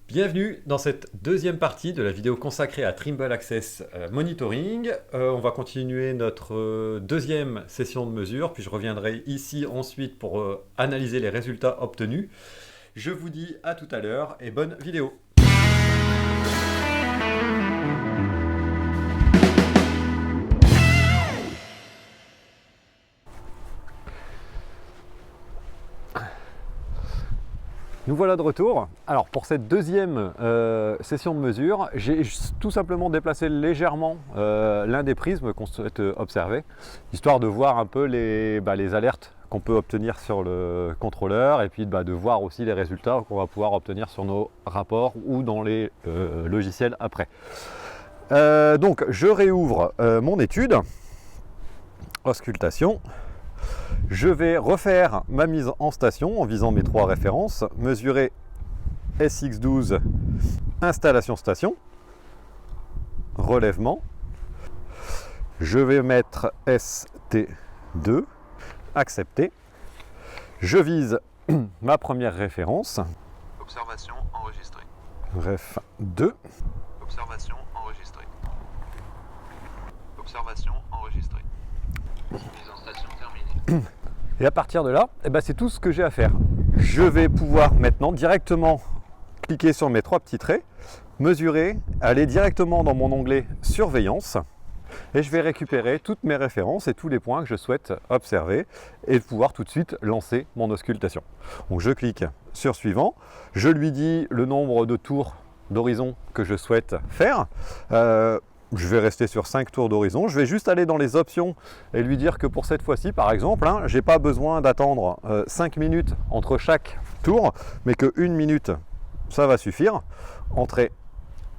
Bienvenue dans cette deuxième partie de la vidéo consacrée à Trimble Access Monitoring. On va continuer notre deuxième session de mesure, puis je reviendrai ici ensuite pour analyser les résultats obtenus. Je vous dis à tout à l'heure et bonne vidéo. Nous voilà de retour. Alors pour cette deuxième session de mesure, j'ai tout simplement déplacé légèrement l'un des prismes qu'on souhaite observer, histoire de voir un peu les alertes qu'on peut obtenir sur le contrôleur et puis de voir aussi les résultats qu'on va pouvoir obtenir sur nos rapports ou dans les logiciels après. Donc je réouvre mon étude, auscultation. Je vais refaire ma mise en station en visant mes trois références, mesurer SX12, installation station, relèvement. Je vais mettre ST2, accepter. Je vise ma première référence. Observation enregistrée. Ref 2. Observation enregistrée. Observation enregistrée. Mise en station terminée. Et à partir de là, c'est tout ce que j'ai à faire. Je vais pouvoir maintenant directement cliquer sur mes trois petits traits, mesurer, aller directement dans mon onglet surveillance et je vais récupérer toutes mes références et tous les points que je souhaite observer et pouvoir tout de suite lancer mon auscultation. Donc je clique sur suivant, je lui dis le nombre de tours d'horizon que je souhaite faire. Je vais rester sur 5 tours d'horizon. Je vais juste aller dans les options et lui dire que pour cette fois-ci, par exemple, je n'ai pas besoin d'attendre 5 minutes entre chaque tour, mais que 1 minute, ça va suffire. Entrée,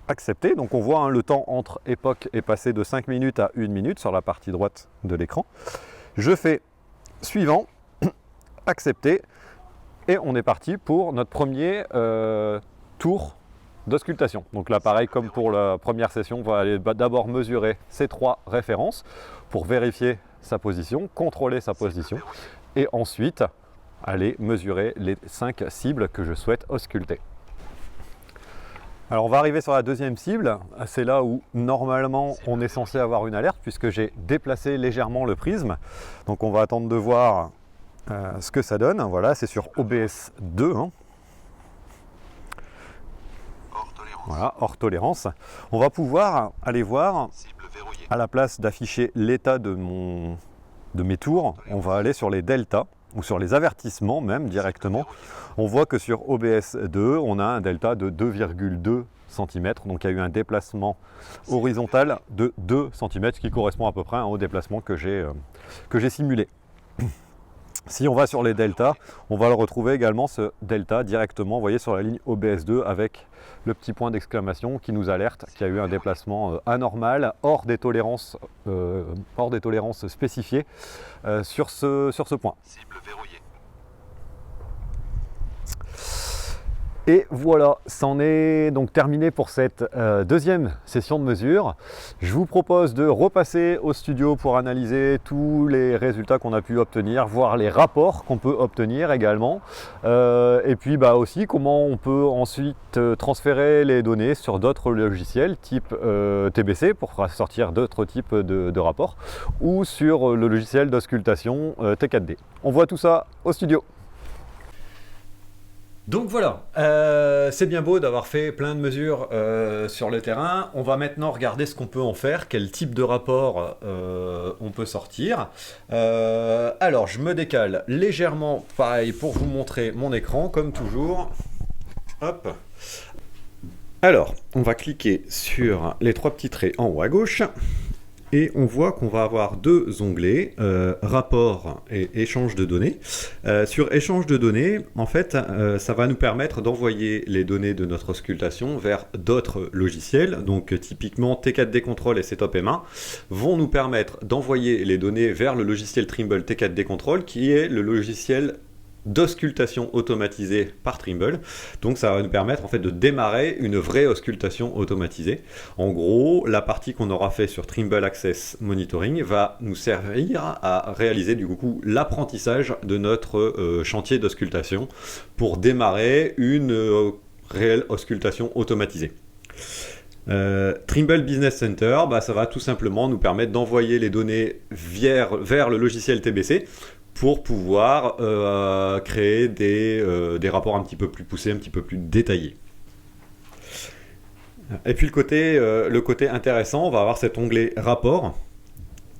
accepter. Donc on voit le temps entre époque est passé de 5 minutes à 1 minute sur la partie droite de l'écran. Je fais suivant, accepter, et on est parti pour notre premier tour d'auscultation. Donc là, pareil comme pour la première session, on va aller d'abord mesurer ces trois références pour vérifier sa position, contrôler sa position et ensuite aller mesurer les 5 cibles que je souhaite ausculter. Alors on va arriver sur la deuxième cible, c'est là où normalement on est censé avoir une alerte puisque j'ai déplacé légèrement le prisme. Donc on va attendre de voir ce que ça donne. Voilà, c'est sur OBS 2. Voilà, hors tolérance. On va pouvoir aller voir, à la place d'afficher l'état de mes tours, on va aller sur les deltas, ou sur les avertissements même directement. On voit que sur OBS 2, on a un delta de 2,2 cm, donc il y a eu un déplacement horizontal de 2 cm, ce qui correspond à peu près au déplacement que j'ai simulé. Si on va sur les deltas, on va le retrouver également ce delta directement, vous voyez, sur la ligne OBS2 avec le petit point d'exclamation qui nous alerte qu'il y a eu un déplacement anormal hors des tolérances spécifiées sur ce point. Cible verrouillée. Et voilà, c'en est donc terminé pour cette deuxième session de mesure. Je vous propose de repasser au studio pour analyser tous les résultats qu'on a pu obtenir, voir les rapports qu'on peut obtenir également. Et puis aussi comment on peut ensuite transférer les données sur d'autres logiciels type TBC pour sortir d'autres types de rapports ou sur le logiciel d'auscultation T4D. On voit tout ça au studio. Donc voilà, c'est bien beau d'avoir fait plein de mesures sur le terrain. On va maintenant regarder ce qu'on peut en faire, quel type de rapport on peut sortir. Alors je me décale légèrement, pareil, pour vous montrer mon écran, comme toujours. Hop. Alors, on va cliquer sur les trois petits traits en haut à gauche. Et on voit qu'on va avoir deux onglets, rapport et échange de données. Sur échange de données, en fait, ça va nous permettre d'envoyer les données de notre auscultation vers d'autres logiciels. Donc typiquement T4D Control et Setup M1 vont nous permettre d'envoyer les données vers le logiciel Trimble T4D Control qui est le logiciel d'auscultation automatisée par Trimble. Donc ça va nous permettre en fait de démarrer une vraie auscultation automatisée. En gros, la partie qu'on aura fait sur Trimble Access Monitoring va nous servir à réaliser du coup l'apprentissage de notre chantier d'auscultation pour démarrer une réelle auscultation automatisée. Trimble Business Center, ça va tout simplement nous permettre d'envoyer les données vers le logiciel TBC pour pouvoir créer des rapports un petit peu plus poussés, un petit peu plus détaillés. Et puis le côté intéressant, on va avoir cet onglet rapport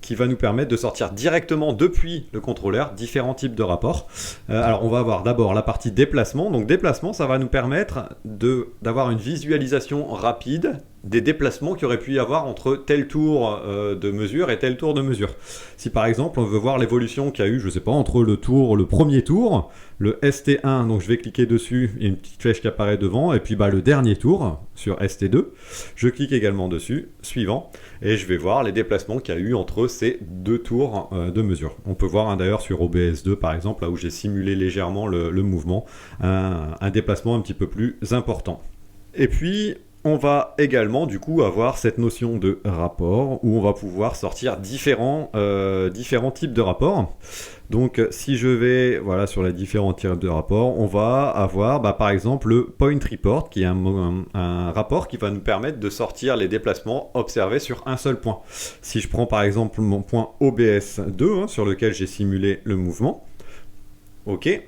qui va nous permettre de sortir directement depuis le contrôleur différents types de rapports. Alors on va avoir d'abord la partie déplacement. Donc déplacement, ça va nous permettre d'avoir une visualisation rapide des déplacements qu'il y aurait pu y avoir entre tel tour de mesure et tel tour de mesure. Si par exemple on veut voir l'évolution qu'il y a eu, je sais pas, entre le premier tour, le ST1, donc je vais cliquer dessus, il y a une petite flèche qui apparaît devant, et puis le dernier tour sur ST2, je clique également dessus, suivant, et je vais voir les déplacements qu'il y a eu entre ces deux tours de mesure. On peut voir d'ailleurs sur OBS2 par exemple, là où j'ai simulé légèrement le mouvement, un déplacement un petit peu plus important. Et puis on va également du coup avoir cette notion de rapport où on va pouvoir sortir différents types de rapports. Donc si je vais sur les différents types de rapports, on va avoir par exemple le Point Report qui est un rapport qui va nous permettre de sortir les déplacements observés sur un seul point. Si je prends par exemple mon point OBS2 sur lequel j'ai simulé le mouvement, ok,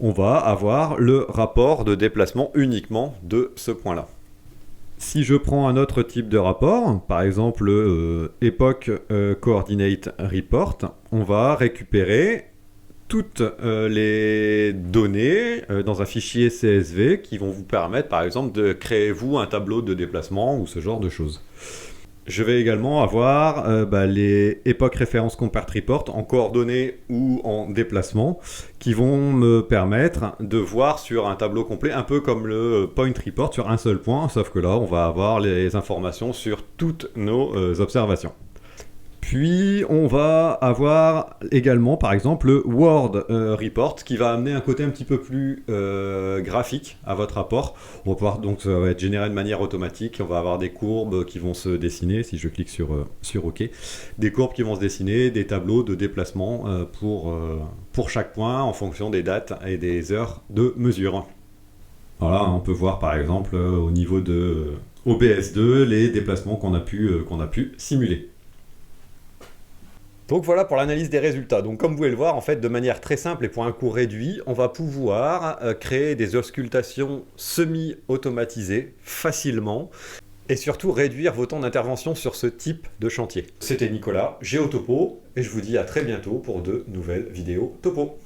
on va avoir le rapport de déplacement uniquement de ce point-là. Si je prends un autre type de rapport, par exemple Epoch Coordinate Report, on va récupérer toutes les données dans un fichier CSV qui vont vous permettre par exemple de créer vous un tableau de déplacement ou ce genre de choses. Je vais également avoir les Epoch Reference Compared Report en coordonnées ou en déplacement qui vont me permettre de voir sur un tableau complet, un peu comme le Point Report sur un seul point, sauf que là on va avoir les informations sur toutes nos observations. Puis on va avoir également par exemple le Word Report qui va amener un côté un petit peu plus graphique à votre rapport. On va pouvoir, donc ça va être généré de manière automatique, on va avoir des courbes qui vont se dessiner, si je clique sur OK, des courbes qui vont se dessiner, des tableaux de déplacement pour chaque point en fonction des dates et des heures de mesure. Voilà, on peut voir par exemple au niveau de OBS2 les déplacements qu'on a pu simuler. Donc voilà pour l'analyse des résultats. Donc comme vous pouvez le voir, en fait, de manière très simple et pour un coût réduit, on va pouvoir créer des auscultations semi-automatisées facilement et surtout réduire vos temps d'intervention sur ce type de chantier. C'était Nicolas, Géotopo, et je vous dis à très bientôt pour de nouvelles vidéos topo.